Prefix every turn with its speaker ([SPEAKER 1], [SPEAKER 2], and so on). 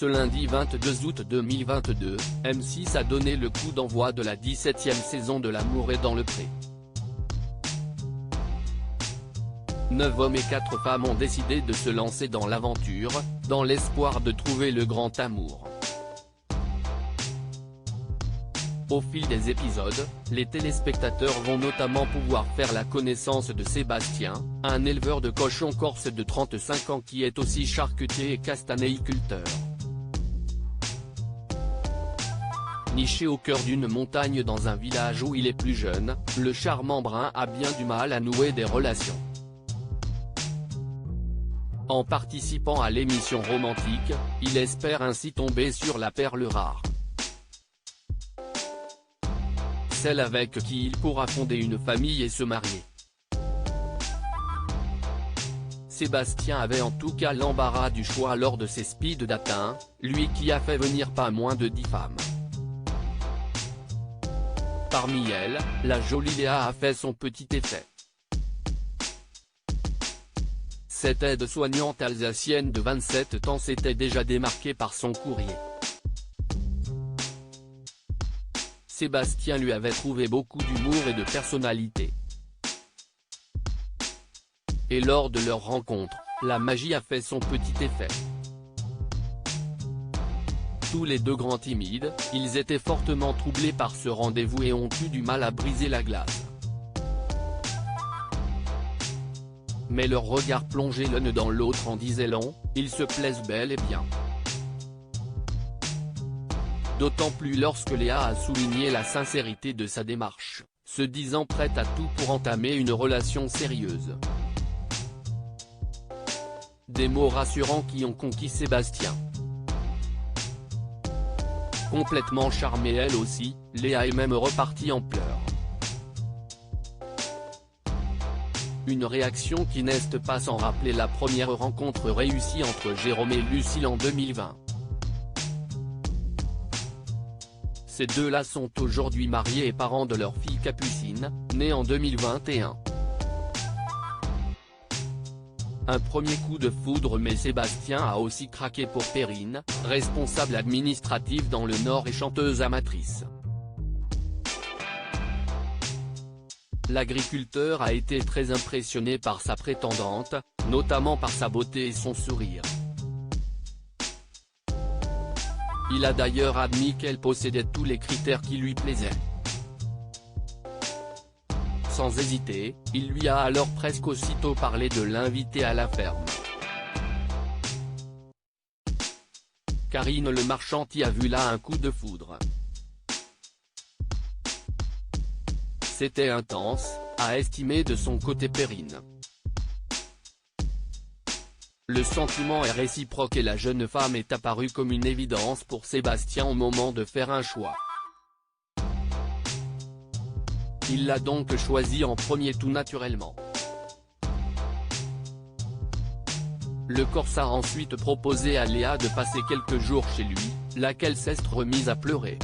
[SPEAKER 1] Ce lundi 22 août 2022, M6 a donné le coup d'envoi de la 17e saison de L'amour est dans le pré. 9 hommes et 4 femmes ont décidé de se lancer dans l'aventure, dans l'espoir de trouver le grand amour. Au fil des épisodes, les téléspectateurs vont notamment pouvoir faire la connaissance de Sébastien, un éleveur de cochons corse de 35 ans qui est aussi charcutier et castanéiculteur. Niché au cœur d'une montagne dans un village où il est plus jeune, le charmant brun a bien du mal à nouer des relations. En participant à l'émission romantique, il espère ainsi tomber sur la perle rare. Celle avec qui il pourra fonder une famille et se marier. Sébastien avait en tout cas l'embarras du choix lors de ses speed dating, lui qui a fait venir pas moins de 10 femmes. Parmi elles, la jolie Léa a fait son petit effet. Cette aide-soignante alsacienne de 27 ans s'était déjà démarquée par son courrier. Sébastien lui avait trouvé beaucoup d'humour et de personnalité. Et lors de leur rencontre, la magie a fait son petit effet. Tous les deux grands timides, ils étaient fortement troublés par ce rendez-vous et ont eu du mal à briser la glace. Mais leurs regards plongés l'un dans l'autre en disaient long, ils se plaisent bel et bien. D'autant plus lorsque Léa a souligné la sincérité de sa démarche, se disant prête à tout pour entamer une relation sérieuse. Des mots rassurants qui ont conquis Sébastien. Complètement charmée elle aussi, Léa est même repartie en pleurs. Une réaction qui n'est pas sans rappeler la première rencontre réussie entre Jérôme et Lucille en 2020. Ces deux-là sont aujourd'hui mariés et parents de leur fille Capucine, née en 2021. Un premier coup de foudre mais Sébastien a aussi craqué pour Perrine, responsable administrative dans le Nord et chanteuse amatrice. L'agriculteur a été très impressionné par sa prétendante, notamment par sa beauté et son sourire. Il a d'ailleurs admis qu'elle possédait tous les critères qui lui plaisaient. Sans hésiter, il lui a alors presque aussitôt parlé de l'inviter à la ferme. Karine Le Marchand y a vu là un coup de foudre. C'était intense, a estimé de son côté Perrine. Le sentiment est réciproque et la jeune femme est apparue comme une évidence pour Sébastien au moment de faire un choix. Il l'a donc choisi en premier tout naturellement. Le Corse a ensuite proposé à Léa de passer quelques jours chez lui, laquelle s'est remise à pleurer.